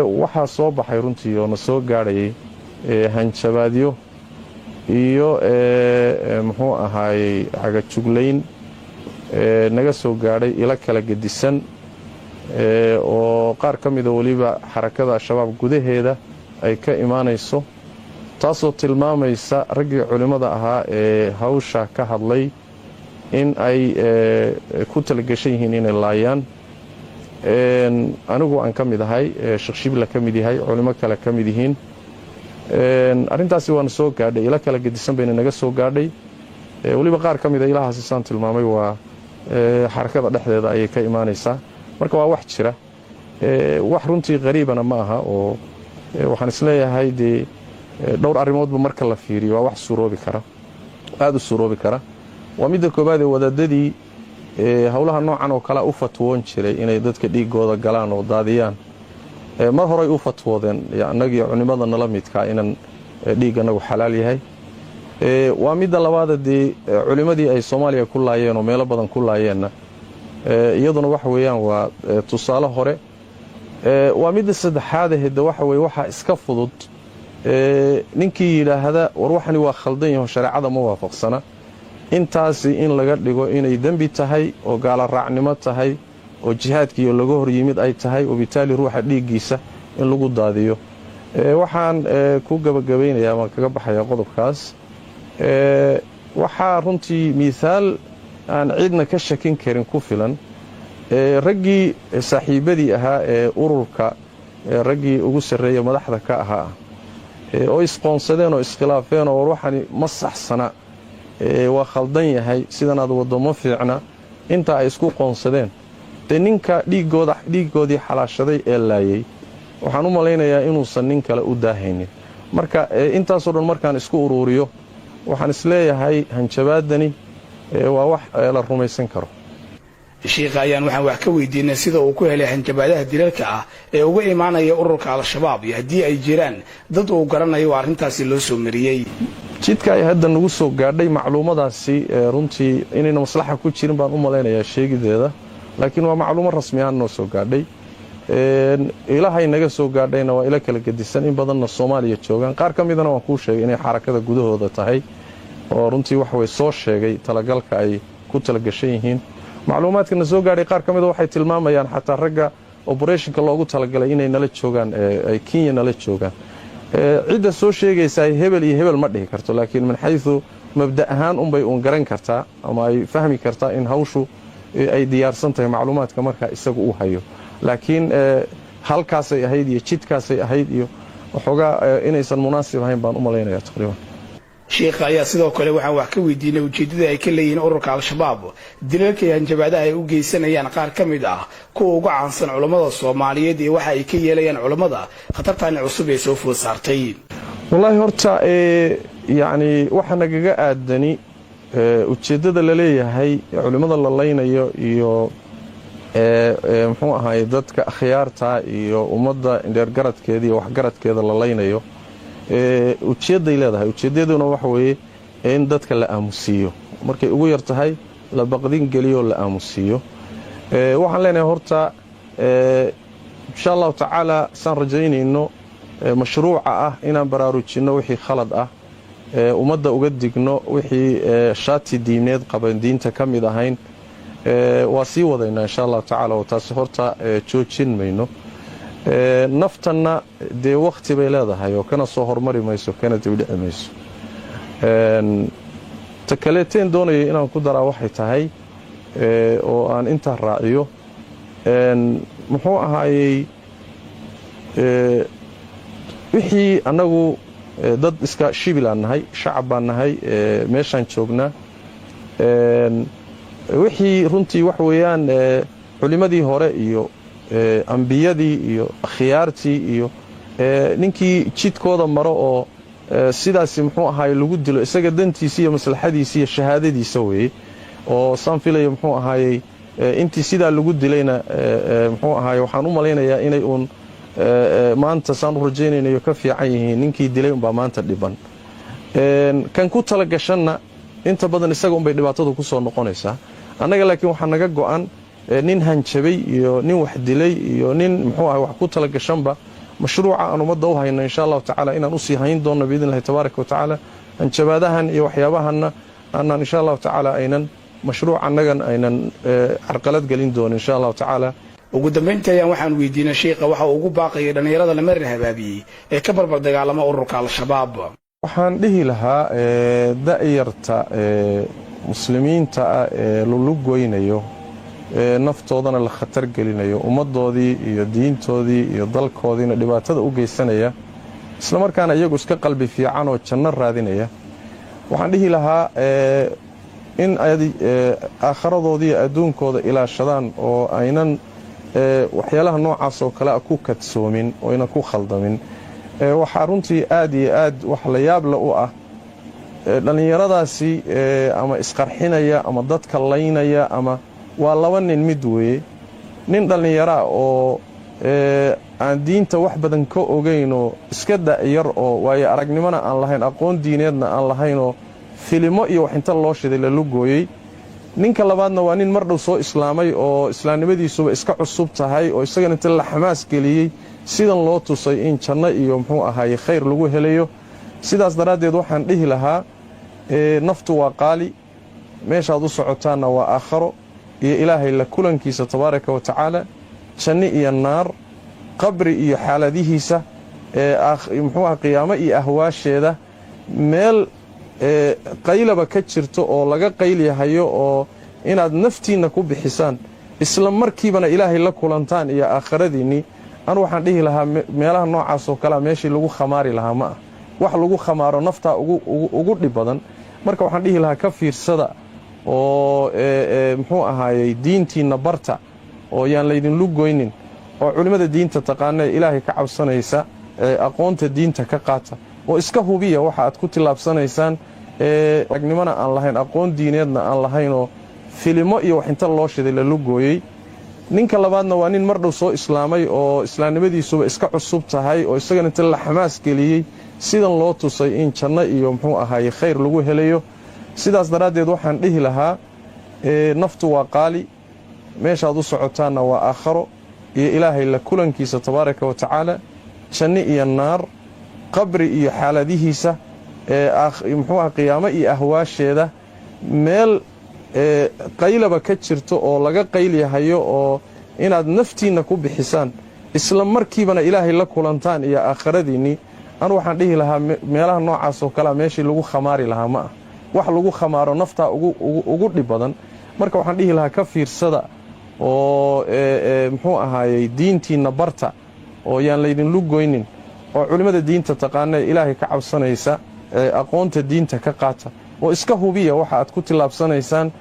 waxaa soo baxay runtii oo na soo gaadhayay hanjabaadyo iyo muxuu ahaayey cagajuglayn naga soo gaadhay ila kala gedisan oo qaar ka mida weliba xarakada al-shabaab gudaheeda ay ka imaanayso taasoo tilmaamaysa raggii culimmada ahaa ee hawsha ka hadlay in ay ku talagashan yihiin inay laayaan anigu aan ka mid ahay sheekh shibla ka mid yahay culimo kale ka mid yihiin arrintaasi waana soo gaadhay ila kala gedisan bayna naga soo gaadhay weliba qaar ka mida ilahaasi saan tilmaamay waa xarakada dhexdeeda ayay ka imaanaysaa marka waa wax jira wax runtii qariibana ma aha oo waxaan isleeyahay dee dhowr arrimoodba marka la fiiriyo waa wax suuroobi kara aada u suuroobi kara waa midda koobaad ee wadaadadii howlaha noocan oo kale u fatwoon jiray inay dadka dhiigooda galaan oo daadiyaan mar horey u fatwoodeen annagii culimada nala midkaa inaan dhiig annagu xalaal yahay waa midda labaada dee culimmadii ay soomaaliya ku laayeen oo meelo badan ku laayeenna iyaduna waxa weeyaan waa tusaale hore waa midda saddexaada hedda waxa weye waxaa iska fudud ninkii yidhaahda war waxani waa khaldan yaho shareecada ma waafaqsana intaasi in laga dhigo inay dembi tahay oo gaala raacnimo tahay oo jihaadkiiyo laga hor yimid ay tahay oo bitaali ruuxa dhiiggiisa in lagu daadiyo waxaan ku gabagabaynayaa ama kaga baxayaa qodobkaas waxaa runtii miihaal aan cidna ka shakin karin ku filan raggii saaxiibadii ahaa ee ururka raggii ugu sarreeya madaxda ka ahaa oo isqoonsadeen oo iskhilaafeen oo war waxani ma saxsana waa khaldan yahay sidanaad waddo ma fiicna intaa ay isku qoonsadeen dee ninka dhiiggoodii xalaashaday ee laayay waxaan u malaynayaa inuusan nin kale u daahaynin marka intaasoo dhan markaan isku uruuriyo waxaan isleeyahay hanjabaadani waa wax la rumaysan karo sheekha ayaan waxaan wax ka weydiinay sida uu ku helay hanjabaadaha dilalka ah ee uga imaanaya ururka al-shabaab iyo haddii ay jiraan dad uu garanayo oo arrintaasi loo soo mariyey jidka ay hadda nagu soo gaadhay macluumadaasi runtii inayna maslaxa ku jirin baan u malaynayaa sheegideeda laakiin waa macluumo rasmi ahaan noo soo gaadhay ilahay naga soo gaadhayna waa ila kala gedisan in badanna soomaaliya joogaan qaar ka midana waan kuu sheegay inay xarakada gudahooda tahay oo runtii waxa way soo sheegay talagalka ay ku talagashan yihiin macluumaadkana soo gaadhay qaar ka mida waxay tilmaamayaan xataa ragga oberetionka loogu talagalay inay nala joogaan ay kenya nala joogaan cidda soo sheegaysaa hebel iyo hebel ma dhihi karto laakiin min xayu mabda ahaan unbay uun garan kartaa ama ay fahmi kartaa in hawshu ay diyaarsan tahay macluumaadka markaa isagu u hayo laakiin halkaasay ahayd iyo jidkaasay ahayd iyo waxoogaa inaysan munaasib ahayn baan u malaynayaa taqriiban sheekha ayaa sidoo kale waxaan wax ka weydiinay ujeeddada ay ka leeyihiin ururka al-shabaab dilalka iyo hanjabaadaha ay u geysanayaan qaar ka mid ah kuwa uga caansan culammada soomaaliyeed iyo waxa ay ka yeelayaan culammada khatartaani cusub ee soo food saartay wallaahi horta yacni waxa nagaga aadani ujeeddada la leeyahay culimmada la laynayo iyo muxuu ahaay dadka akhyaarta iyo ummadda indheergaradkeeda iyo waxgaradkeeda la laynayo ujeedday leedahay ujeeddaduna waxa weeye in dadka la aamusiiyo markay ugu yar tahay la baqdin geliyoo la aamusiiyo waxaan leenahay horta insha allahu tacaala saan rajaynayno mashruuca ah inaan baraarujinno wixii khalad ah ummadda uga digno wixii shaati diineed qaban diinta ka mid ahayn waa sii wadaynaa insha allahu tacaala oo taasi horta joojin mayno naftanna dee wakhti bay leedahay oo kana soo hormari mayso kana dibdhici mayso ta kaleeteen doonayay inaan ku daraa waxay tahay oo aan intaa raaciyo muxuu ahaayey wixii annagu dad iska shibilaan nahay shacab baan nahay meeshaan joognaa wixii runtii wax weeyaan culimmadii hore iyo ambiyadii iyo akhyaartii iyo ninkii jidkooda maro oo sidaasi muxuu ahaay lagu dilo isaga dantiisa iyo maslaxadiisa iyo shahaadadiisa weeye oo saan filaya muxuu ahaayey intii sidaa lagu dilayna muxuu ahaay waxaan u malaynayaa inay uun maanta saan u rajaynaynayo ka fiican yihiin ninkii dilay unbaa maanta dhiban kan ku tala gashanna inta badan isaga unbay dhibaatadu ku soo noqonaysaa annaga laakiin waxaa naga go'an nin hanjabay iyo nin wax dilay iyo nin muxuu ahay wax ku tala gashanba mashruuca aan ummadda u hayno insha allahu tacaala inaan usii hayn doonno biidn illahi tabaaraka wa tacaala hanjabaadahan iyo waxyaabahanna aanaan insha allahu tacaala aynan mashruuc annagan aynan carqalad gelin doono insha allahu tacaala. ugu dambayntii ayaan waxaan weydiinay sheekha waxa uu ugu baaqayay dhallinyarada la marin habaabiyey ee ka barbar dagaalama ururka al-shabaab. waxaan dhihi lahaa da'yarta muslimiinta ah ee lulugoynayo naftoodana la khatar gelinayo ummaddoodii iyo diintoodii iyo dalkoodiina dhibaatada u geysanaya isla markaana iyagu iska qalbi fiican oo janno raadinaya waxaan dhihi lahaa in ay aakharadoodii iyo adduunkooda ilaashadaan oo aynan waxyaalaha noocaas oo kale ku kadsoomin oo aynan ku khaldamin. waxaa runtii aad iyo aad wax la yaable u ah dhallinyaradaasi ama isqarxinaya ama dadka laynaya ama waa laba nin mid weeye. nin dhallinyaraa oo aan diinta wax badan ka ogaynoo iska da'yar oo waayo aragnimona aan lahayn aqoon diineedna aan lahaynoo filimo iyo wax inta loo shiday la lugooyey. ninka labaadna waa nin mar dhow soo islaamay oo islaamnimadiisuba iska cusub tahay oo isagana inta la xamaas geliyey sidan loo tusay in janno iyo muxuu ahaaye khayr lagu helayo. sidaas daraaddeed waxaan dhihi lahaa naftu waa qaali, meeshaad u socotaanna waa aakharo iyo ilaahay la kulankiisa tabaaraka wa tacaala, janno iyo naar, qabri iyo xaaladihiisa, muxuu aha qiyaamo iyo ahwaasheeda, meel qaylaba ka jirto oo laga qaylyahayo oo inaad naftiinna ku bixisaan isla markiibana ilaahay la kulantaan iyo aakhiradiinnii. anu waxaan dhihi lahaa meelaha noocaas oo kalea meeshii lagu khamaari lahaa ma ah. wax lagu khamaaro naftaa ugu dhib badan. marka waxaan dhihi lahaa ka fiirsada oo muxuu ahaayey diintiinna barta oo yaan laydin lugoynin oo culimmada diinta taqaana ilaahay ka cabsanaysa aqoonta diinta ka qaata oo iska hubiya waxa aad ku tillaabsanaysaan aragnimona aan lahayn aqoon diineedna aan lahaynoo filimo iyo wax inta loo shiday la lugooyey. ninka labaadna waa nin mar dhow soo islaamay oo islaamnimadiisuba iska cusub tahay oo isagana inta la xamaas geliyey sidan loo tusay in janno iyo muxuu ahaaye khayr lagu helayo. sidaas daraaddeed waxaan dhihi lahaa naftu waa qaali, meeshaad u socotaanna waa aakharo iyo ilaahay la kulankiisa tabaaraka wa tacaala, janno iyo naar, qabri iyo xaaladihiisa, muxuu aha qiyaamo iyo ahwaasheeda, meel qaylaba ka jirto oo laga qaylyahayo oo inaad naftiinna ku bixisaan isla markiibana ilaahay la kulantaan iyo aakhiradiinnii. anu waxaan dhihi lahaa meelaha noocaas oo kalea meeshii lagu khamaari lahaa ma ah. wax lagu khamaaro naftaa ugu dhib badan. marka waxaan dhihi lahaa ka fiirsada oo muxuu ahaayey diintiinna barta oo yaan laydin lugoynin oo culimmada diinta taqaana ilaahay ka cabsanaysa aqoonta diinta ka qaata oo iska hubiya waxa aad ku tillaabsanaysaan